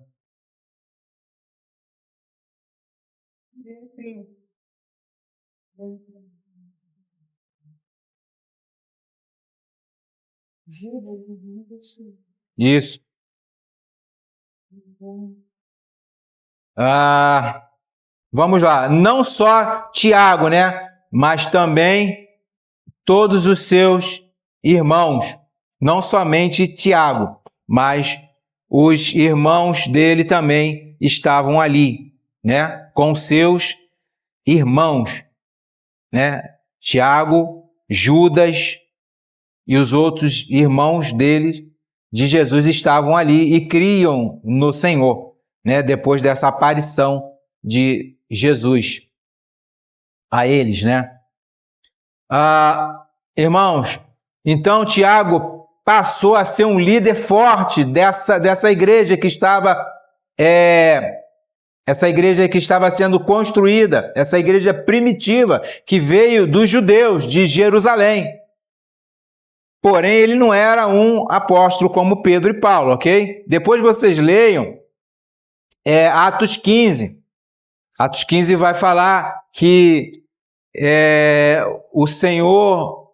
Isso. Vamos lá. Não só Tiago, né? Mas também todos os seus irmãos. Não somente Tiago, mas os irmãos dele também estavam ali, né? Com seus irmãos, né? Tiago, Judas e os outros irmãos dele, de Jesus, estavam ali e criam no Senhor, né? Depois dessa aparição de Jesus a eles, né? Irmãos, então Tiago passou a ser um líder forte dessa igreja que estava essa igreja que estava sendo construída, essa igreja primitiva que veio dos judeus de Jerusalém. Porém, ele não era um apóstolo como Pedro e Paulo, ok? Depois vocês leiam Atos 15. Atos 15 vai falar que o Senhor,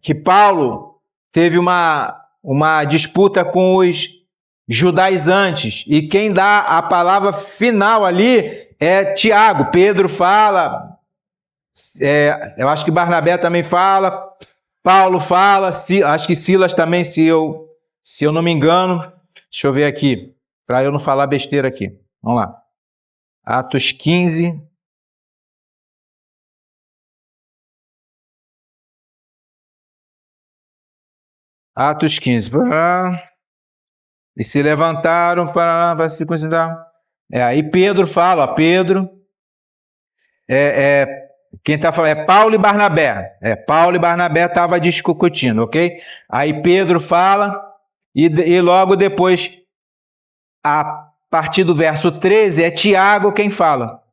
que Paulo teve uma disputa com os judaizantes, e quem dá a palavra final ali é Tiago. Pedro fala, eu acho que Barnabé também fala, Paulo fala, acho que Silas também, se eu não me engano. Deixa eu ver aqui, para eu não falar besteira aqui. Vamos lá. Atos 15. Atos 15. E se levantaram para se circuncidar. Aí Pedro fala, quem está falando é Paulo e Barnabé. Paulo e Barnabé estavam discutindo, ok? Aí Pedro fala, e logo depois partir do verso 13, é Tiago quem fala.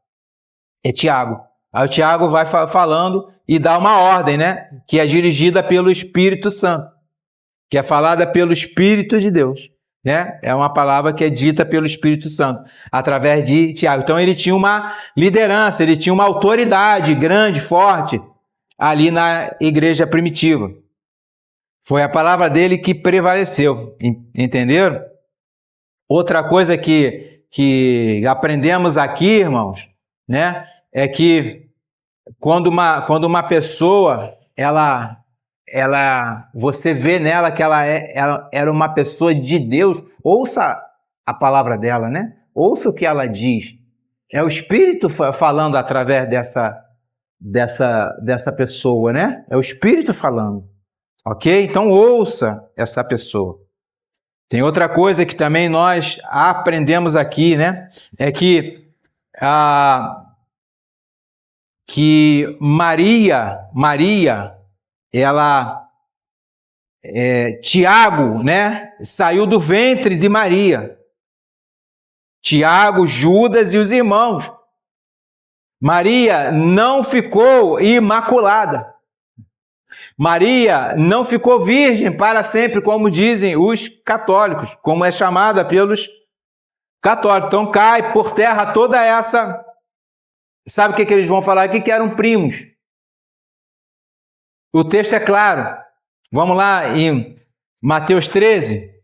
É Tiago. Aí o Tiago vai falando e dá uma ordem, né? Que é dirigida pelo Espírito Santo, que é falada pelo Espírito de Deus, né? É uma palavra que é dita pelo Espírito Santo, através de Tiago. Então ele tinha uma liderança, ele tinha uma autoridade grande, forte, ali na igreja primitiva. Foi a palavra dele que prevaleceu, entenderam? Outra coisa que aprendemos aqui, irmãos, né? É que quando uma pessoa, você vê nela que ela era uma pessoa de Deus, ouça a palavra dela, né? Ouça o que ela diz. É o Espírito falando através dessa pessoa, né? É o Espírito falando, ok? Então ouça essa pessoa. Tem outra coisa que também nós aprendemos aqui, né? É que Maria, Tiago, né, saiu do ventre de Maria. Tiago, Judas e os irmãos. Maria não ficou imaculada. Maria não ficou virgem para sempre, como dizem os católicos, como é chamada pelos católicos. Então cai por terra toda essa... Sabe o que eles vão falar aqui? Que eram primos. O texto é claro. Vamos lá em Mateus 13.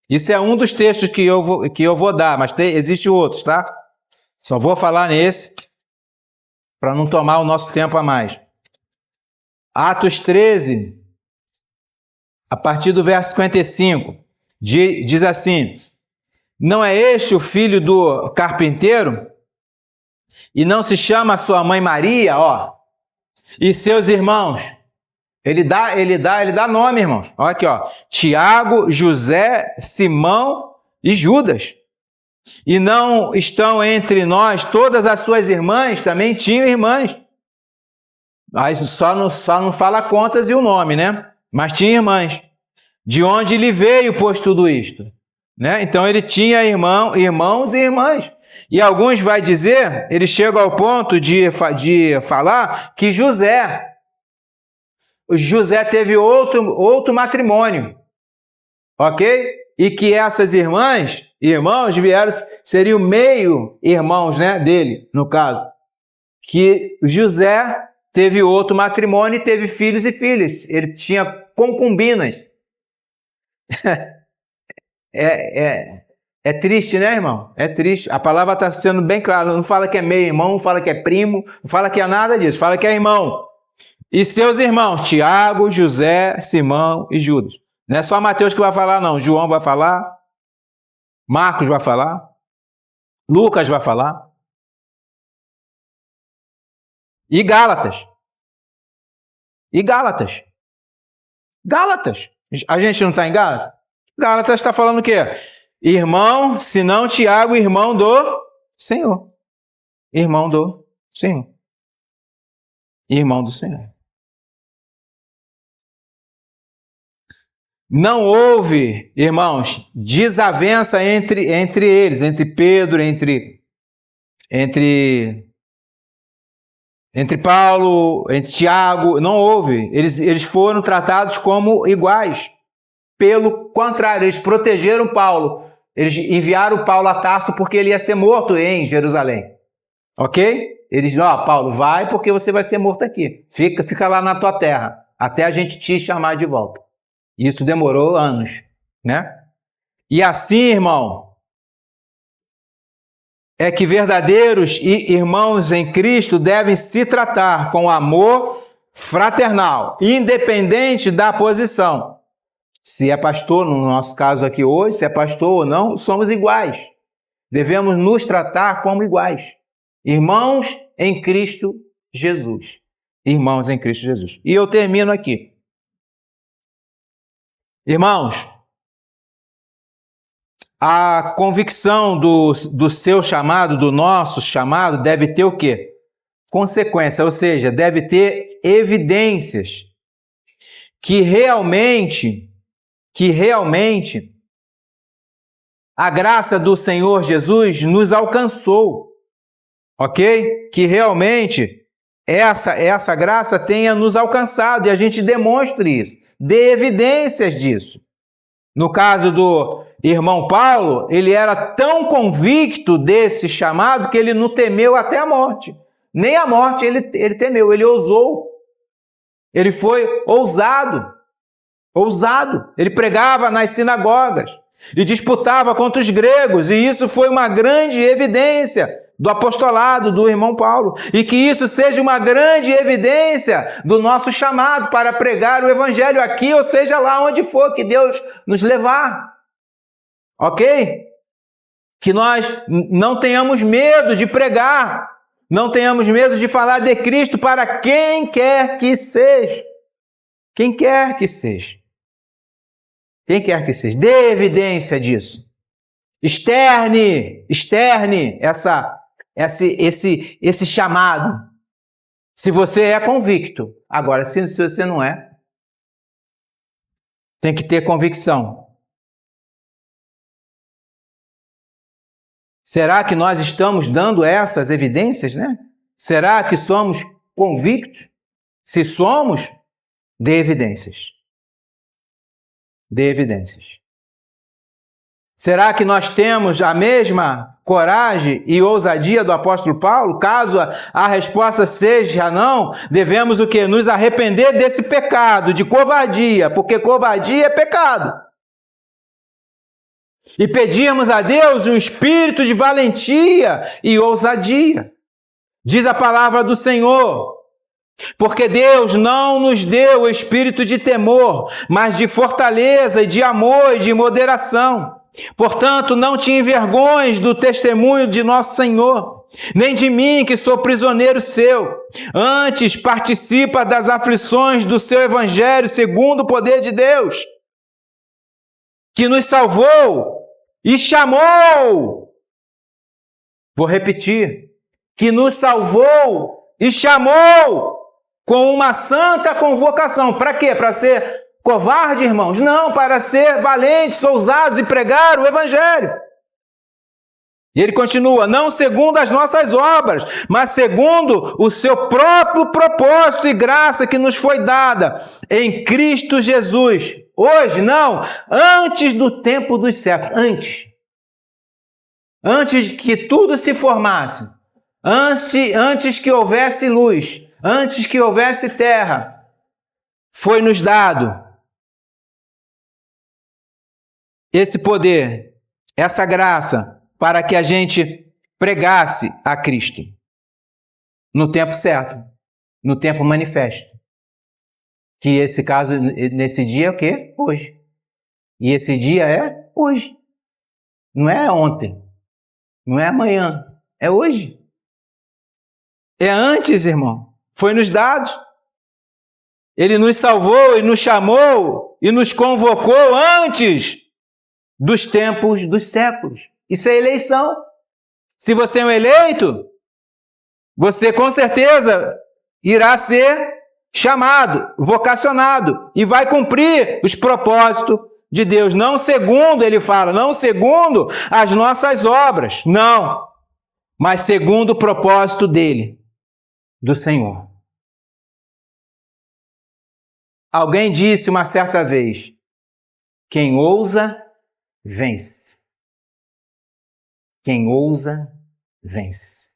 Isso é um dos textos que eu vou dar, mas existe outros, tá? Só vou falar nesse para não tomar o nosso tempo a mais. Atos 13, a partir do verso 55, diz assim: não é este o filho do carpinteiro? E não se chama sua mãe Maria, ó, e seus irmãos? Ele dá nome, irmãos. Olha aqui, ó. Tiago, José, Simão e Judas. E não estão entre nós todas as suas irmãs? Também tinham irmãs. Aí só não fala contas e o nome, né? Mas tinha irmãs. De onde lhe veio, pois, tudo isto? Né? Então ele tinha irmãos e irmãs. E alguns vai dizer, ele chega ao ponto de falar que José teve outro matrimônio, ok? E que essas irmãos seriam meio-irmãos, né, dele, no caso. Que José teve outro matrimônio e teve filhos e filhas. Ele tinha concubinas. É triste, né, irmão? É triste. A palavra está sendo bem clara. Não fala que é meio-irmão, não fala que é primo, não fala que é nada disso. Fala que é irmão. E seus irmãos, Tiago, José, Simão e Judas. Não é só Mateus que vai falar, não. João vai falar. Marcos vai falar. Lucas vai falar. E Gálatas. Gálatas. A gente não está em Gálatas? Gálatas está falando o quê? Irmão, senão Tiago, irmão do Senhor. Irmão do Senhor. Irmão do Senhor. Não houve, irmãos, desavença entre eles, entre Pedro, entre Paulo, entre Tiago. Não houve. Eles foram tratados como iguais. Pelo contrário, eles protegeram Paulo. Eles enviaram Paulo a Tarso porque ele ia ser morto em Jerusalém. Ok? Eles disseram, Paulo, vai porque você vai ser morto aqui. Fica lá na tua terra, até a gente te chamar de volta. Isso demorou anos, né? E assim, irmão, é que verdadeiros irmãos em Cristo devem se tratar com amor fraternal, independente da posição. Se é pastor, no nosso caso aqui hoje, se é pastor ou não, somos iguais. Devemos nos tratar como iguais. Irmãos em Cristo Jesus. Irmãos em Cristo Jesus. E eu termino aqui. Irmãos, a convicção do seu chamado, do nosso chamado, deve ter o quê? Consequência, ou seja, deve ter evidências que realmente a graça do Senhor Jesus nos alcançou, ok? Que realmente essa graça tenha nos alcançado e a gente demonstre isso, dê evidências disso. No caso do irmão Paulo, ele era tão convicto desse chamado que ele não temeu até a morte. Nem a morte ele temeu, ele ousou. Ele foi ousado. Ele pregava nas sinagogas e disputava contra os gregos, e isso foi uma grande evidência do apostolado do irmão Paulo, e que isso seja uma grande evidência do nosso chamado para pregar o evangelho aqui, ou seja, lá onde for que Deus nos levar. Ok? Que nós não tenhamos medo de pregar, não tenhamos medo de falar de Cristo para quem quer que seja. Quem quer que seja. Quem quer que seja. Dê evidência disso. Externe esse chamado. Se você é convicto. Agora, se você não é, tem que ter convicção. Será que nós estamos dando essas evidências, né? Será que somos convictos? Se somos, dê evidências. Dê evidências. Será que nós temos a mesma coragem e ousadia do apóstolo Paulo? Caso a resposta seja não, devemos o quê? Nos arrepender desse pecado de covardia, porque covardia é pecado. E pedirmos a Deus um espírito de valentia e ousadia. Diz a palavra do Senhor. Porque Deus não nos deu o espírito de temor, mas de fortaleza e de amor e de moderação. Portanto, não te envergonhes do testemunho de nosso Senhor, nem de mim, que sou prisioneiro seu. Antes, participa das aflições do seu evangelho, segundo o poder de Deus, que nos salvou e chamou. Vou repetir. Que nos salvou e chamou com uma santa convocação. Para quê? Para ser covarde, irmãos? Não, para ser valentes, ousados e pregar o evangelho. E ele continua, não segundo as nossas obras, mas segundo o seu próprio propósito e graça que nos foi dada em Cristo Jesus. Hoje, não, antes do tempo dos séculos, antes que tudo se formasse, antes que houvesse luz, antes que houvesse terra, foi nos dado esse poder, essa graça, para que a gente pregasse a Cristo no tempo certo, no tempo manifesto. Que esse caso, nesse dia é o quê? Hoje. E esse dia é hoje. Não é ontem. Não é amanhã. É hoje. É antes, irmão. Foi nos dado. Ele nos salvou e nos chamou e nos convocou antes dos tempos dos séculos. Isso é eleição. Se você é um eleito, você com certeza irá ser chamado, vocacionado e vai cumprir os propósitos de Deus. Não segundo, ele fala, não segundo as nossas obras, não, mas segundo o propósito dele, do Senhor. Alguém disse uma certa vez, quem ousa, vence. Quem ousa, vence.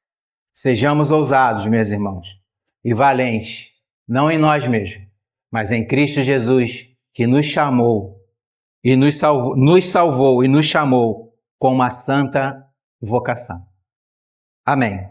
Sejamos ousados, meus irmãos, e valentes, não em nós mesmos, mas em Cristo Jesus, que nos chamou e nos salvou e nos chamou com uma santa vocação. Amém.